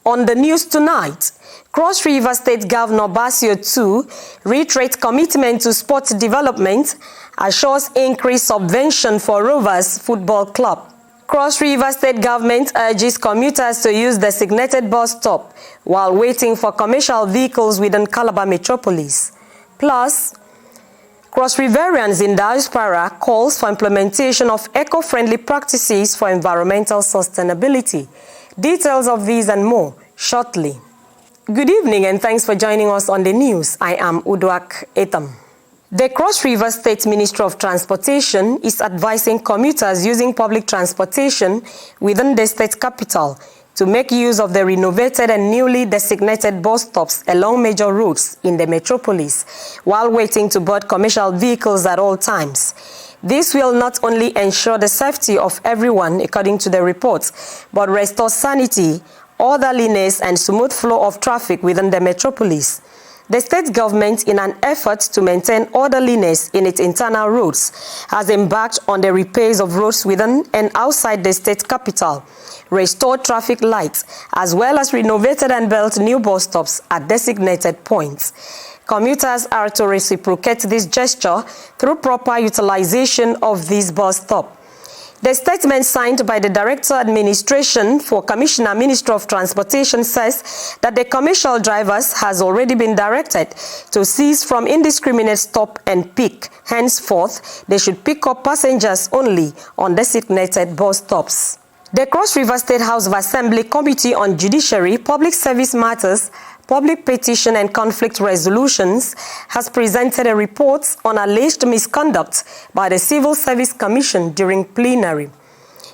On the news tonight, Cross River State Governor Basio II reiterates commitment to sports development, assures increased subvention for Rovers Football Club. Cross River State Government urges commuters to use designated bus stop while waiting for commercial vehicles within Calabar metropolis. Plus, Cross Riverians in diaspora calls for implementation of eco-friendly practices for environmental sustainability. Details of these and more shortly. Good evening and thanks for joining us on the news. I am Uduak Etam. The Cross River State Ministry of Transportation is advising commuters using public transportation within the state capital to make use of the renovated and newly designated bus stops along major roads in the metropolis while waiting to board commercial vehicles at all times. This will not only ensure the safety of everyone, according to the reports, but restore sanity, orderliness, and smooth flow of traffic within the metropolis. The state government, in an effort to maintain orderliness in its internal roads, has embarked on the repairs of roads within and outside the state capital, restored traffic lights, as well as renovated and built new bus stops at designated points. Commuters are to reciprocate this gesture through proper utilization of this bus stop. The statement signed by the Director Administration for Commissioner Ministry of Transportation says that the commercial drivers has already been directed to cease from indiscriminate stop and pick. Henceforth, they should pick up passengers only on designated bus stops. The Cross River State House of Assembly Committee on Judiciary, Public Service Matters, Public Petition and Conflict Resolutions has presented a report on alleged misconduct by the Civil Service Commission during plenary.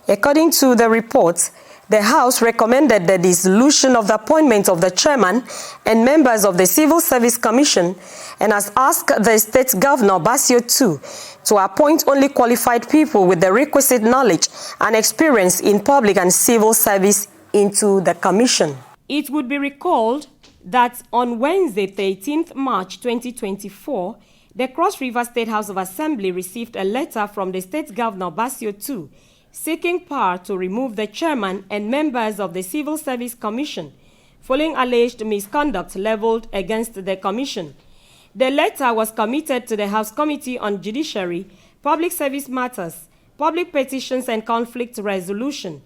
According to the report, the House recommended the dissolution of the appointment of the chairman and members of the Civil Service Commission and has asked the State Governor Basio II to appoint only qualified people with the requisite knowledge and experience in public and civil service into the commission. It would be recalled that on Wednesday, 13th March 2024, the Cross River State House of Assembly received a letter from the State Governor Basio II seeking power to remove the chairman and members of the Civil Service Commission following alleged misconduct leveled against the commission. The letter was committed to the House Committee on Judiciary, Public Service Matters, Public Petitions and Conflict Resolution.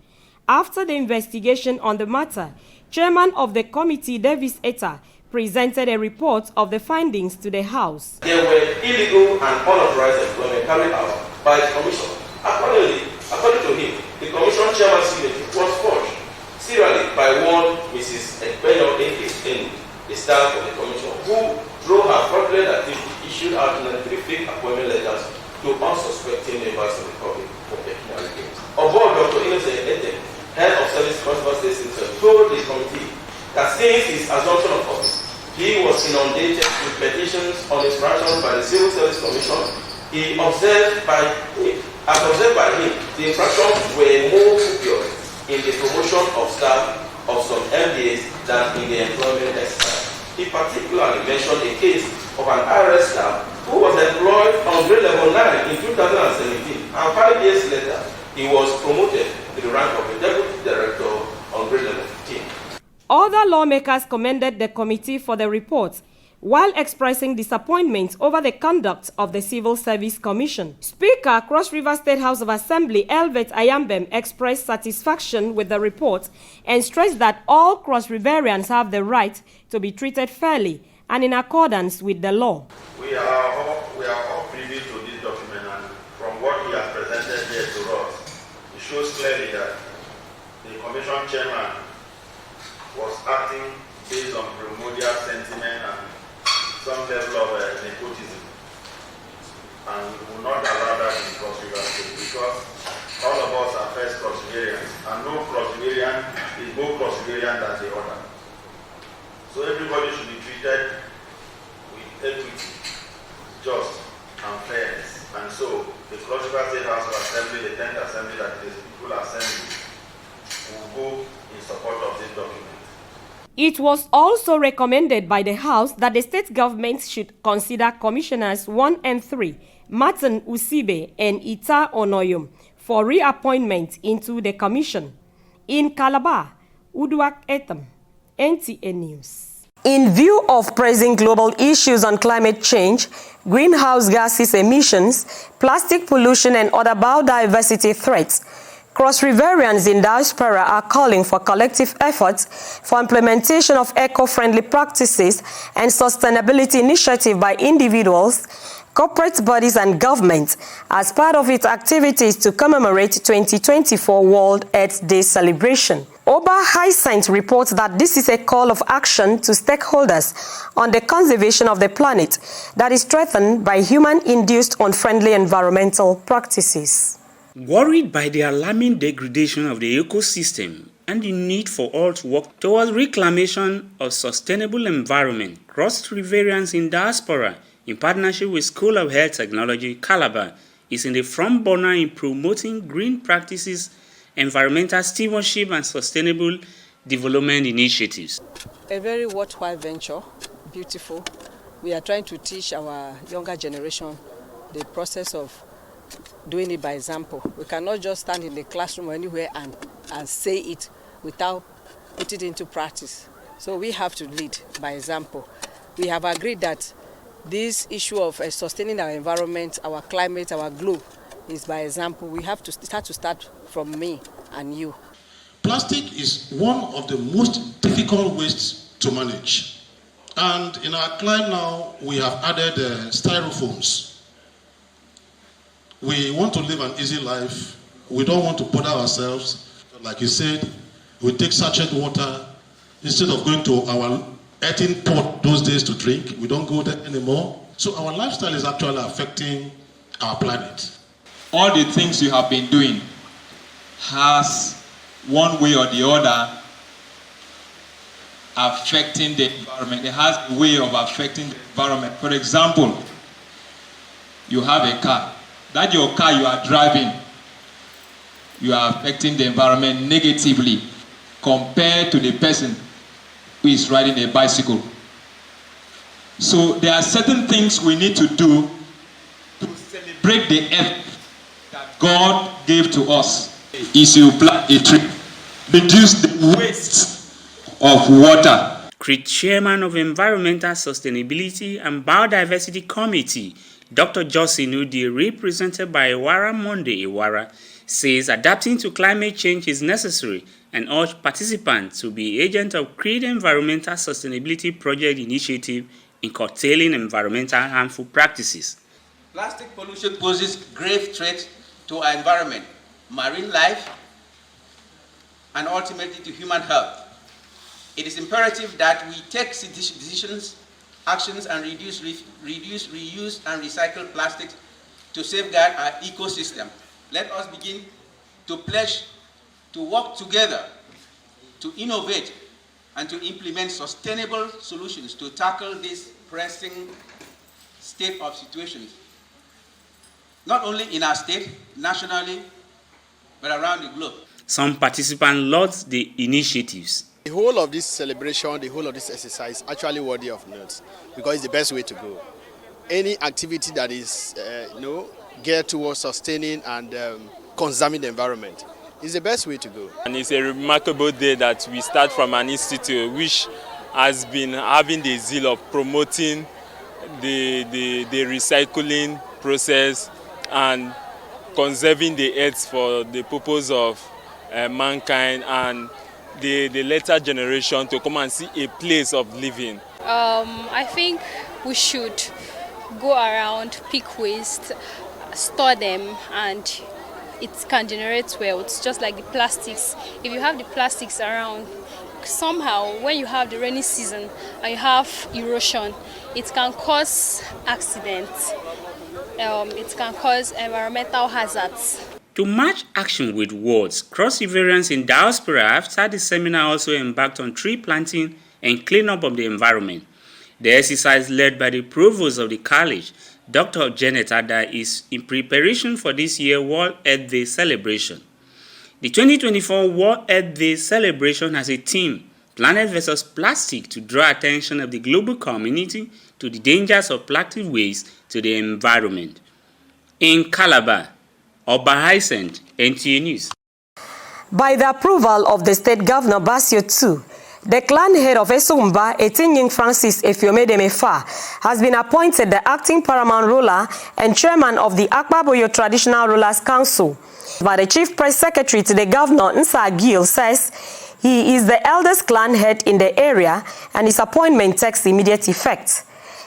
After the investigation on the matter, Chairman of the committee, Davis Etta, presented a report of the findings to the House. There were illegal and unauthorized employment carried out by the Commission. According to him, the Commission chairman's signature was forged serially by one Mrs. Ekbenyo in the staff of the Commission, who, through her fraudulent activity, issued out 93 fake appointment letters to unsuspecting members of the public for pecuniary gains. Aboard Dr. Innocent Ete, Head of Service Constable State System, told the committee that since his assumption of office, he was inundated with petitions on infractions by the Civil Service Commission. As observed by him, the infractions were more copious in the promotion of staff of some MDAs than in the employment exercise. He particularly mentioned a case of an IRS staff who was employed on grade level 9 in 2017, and 5 years later, he was promoted to the rank of a deputy director on grade level 15. Other lawmakers commended the committee for the report, while expressing disappointment over the conduct of the Civil Service Commission. Speaker, Cross River State House of Assembly, Elvet Ayambem, expressed satisfaction with the report and stressed that all Cross Riverians have the right to be treated fairly and in accordance with the law. We are all privy to this document, and from what he has presented here to us, it shows clearly that the Commission chairman was acting based on primordial sentiment and some level of nepotism. And we will not allow that in Cross River State because all of us are first Cross Riverians, and no Cross Riverian is more Cross Riverian than the other. So everybody should be treated with equity, just and fairness. And so the Cross River State House of Assembly, the 10th Assembly that is the people assembly, will go in support of this document. It was also recommended by the House that the state government should consider Commissioners 1 and 3, Martin Usibe and Ita Onoyom, for reappointment into the commission. In Calabar, Uduak Etam, NTA News. In view of pressing global issues on climate change, greenhouse gases emissions, plastic pollution and other biodiversity threats, Cross Riverians in diaspora are calling for collective efforts for implementation of eco-friendly practices and sustainability initiatives by individuals, corporate bodies and governments as part of its activities to commemorate 2024 World Earth Day celebration. Oba Hyacinth reports that this is a call of action to stakeholders on the conservation of the planet that is threatened by human-induced unfriendly environmental practices. Worried by the alarming degradation of the ecosystem and the need for all to work towards reclamation of sustainable environment, Cross Riverians in diaspora, in partnership with School of Health Technology, Calabar, is in the front burner in promoting green practices, environmental stewardship and sustainable development initiatives. A very worthwhile venture, beautiful. We are trying to teach our younger generation the process of doing it by example. We cannot just stand in the classroom or anywhere and say it without putting it into practice. So we have to lead by example. We have agreed that this issue of sustaining our environment, our climate, our globe is by example. We have to start from me and you. Plastic is one of the most difficult wastes to manage. And in our climate now, we have added styrofoams. We want to live an easy life. We don't want to bother ourselves. Like you said, we take sachet water instead of going to our earthen pot those days to drink. We don't go there anymore. So our lifestyle is actually affecting our planet. All the things you have been doing has one way or the other affecting the environment. It has a way of affecting the environment. For example, you have a car. That your car you are driving, you are affecting the environment negatively compared to the person who is riding a bicycle. So there are certain things we need to do to celebrate the earth that God gave to us. Is you plant a tree, reduce the waste of water. Chairman of Environmental Sustainability and Biodiversity Committee, Dr. Jocelyn Udi, represented by Iwara Monday Iwara, says adapting to climate change is necessary and urged participants to be agents of creating environmental sustainability project initiative in curtailing environmental harmful practices. Plastic pollution poses grave threats to our environment, marine life, and ultimately to human health. It is imperative that we take decisions, actions, and reduce, reuse, and recycle plastics to safeguard our ecosystem. Let us begin to pledge to work together to innovate and to implement sustainable solutions to tackle this pressing state of situations, not only in our state, nationally, but around the globe. Some participants lauded the initiatives. The whole of this celebration, the whole of this exercise is actually worthy of note because it's the best way to go. Any activity that is geared towards sustaining and conserving the environment is the best way to go. And it's a remarkable day that we start from an institute which has been having the zeal of promoting the recycling process and conserving the earth for the purpose of mankind and the later generation to come and see a place of living. I think we should go around, pick waste, store them, and it can generate wealth, just like the plastics. If you have the plastics around, somehow when you have the rainy season and you have erosion, it can cause accidents, it can cause environmental hazards. To match action with words, Cross Riverians in diaspora after the seminar also embarked on tree planting and cleanup of the environment. The exercise led by the provost of the college, Dr. Janet Ada, is in preparation for this year's World Earth Day celebration. The 2024 World Earth Day celebration has a theme, Planet versus Plastic, to draw attention of the global community to the dangers of plastic waste to the environment. In Calabar, Oba Hyacinth, NTA News. By the approval of the state governor Basio II, the clan head of Esumba, Etinying Francis Efiomede-Mefa, has been appointed the acting paramount ruler and chairman of the Akpaboyo Traditional Rulers Council. But the chief press secretary to the governor, Nta Calabar, says he is the eldest clan head in the area and his appointment takes immediate effect.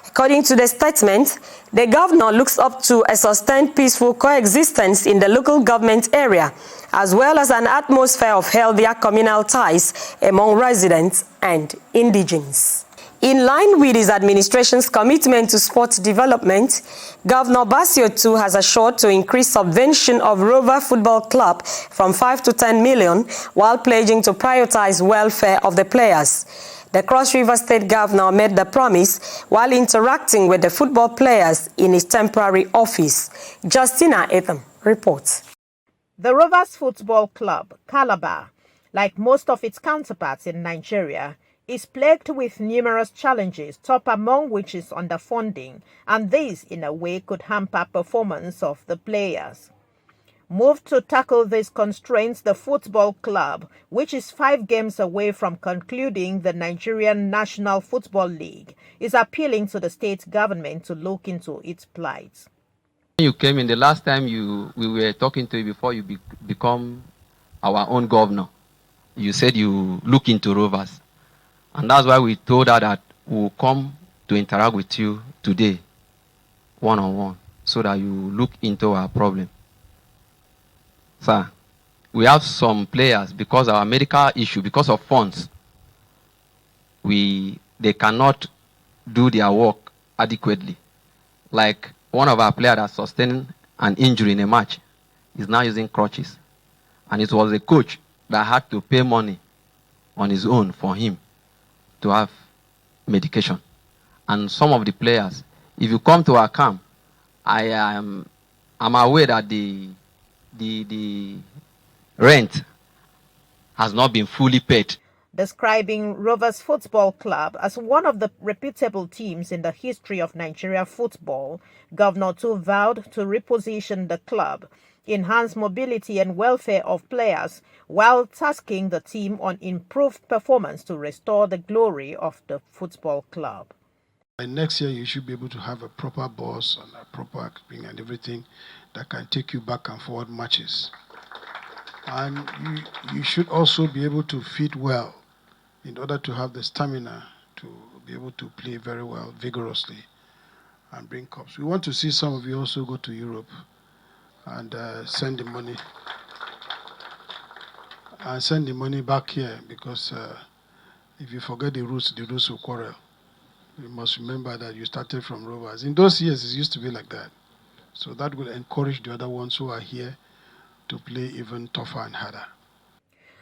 According to the statement, the governor looks up to a sustained peaceful coexistence in the local government area, as well as an atmosphere of healthier communal ties among residents and indigenes. In line with his administration's commitment to sports development, Governor Basio II has assured to increase subvention of Rover Football Club from 5 to 10 million, while pledging to prioritize welfare of the players. The Cross River State Governor made the promise while interacting with the football players in his temporary office. Justina Etham reports. The Rovers Football Club, Calabar, like most of its counterparts in Nigeria, is plagued with numerous challenges, top among which is underfunding, and this, in a way, could hamper performance of the players. Moved to tackle these constraints, the football club, which is 5 games away from concluding the Nigerian National Football League, is appealing to the state government to look into its plight. You came in the last time we were talking to you before you become our own governor. You said you look into Rovers. And that's why we told her that we'll come to interact with you today, one-on-one, so that you look into our problem. Sir, we have some players, because of our medical issue, because of funds, they cannot do their work adequately. Like one of our players that sustained an injury in a match is now using crutches. And it was a coach that had to pay money on his own for him to have medication. And some of the players, if you come to our camp, I'm aware that the rent has not been fully paid. Describing Rovers Football Club as one of the reputable teams in the history of Nigeria football, Governor Tu vowed to reposition the club, enhance mobility and welfare of players, while tasking the team on improved performance to restore the glory of the football club. And next year, you should be able to have a proper boss and a proper ring and everything that can take you back and forward matches. And you should also be able to feed well in order to have the stamina to be able to play very well, vigorously, and bring cups. We want to see some of you also go to Europe and send the money. And send the money back here, because if you forget the roots will quarrel. You must remember that you started from Rovers. In those years, it used to be like that. So that will encourage the other ones who are here to play even tougher and harder.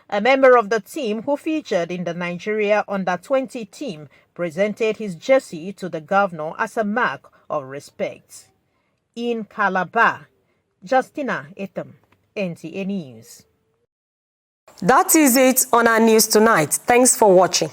A member of the team who featured in the Nigeria Under-20 team presented his jersey to the governor as a mark of respect. In Calabar, Justina Etham, NTA News. That is it on our news tonight. Thanks for watching.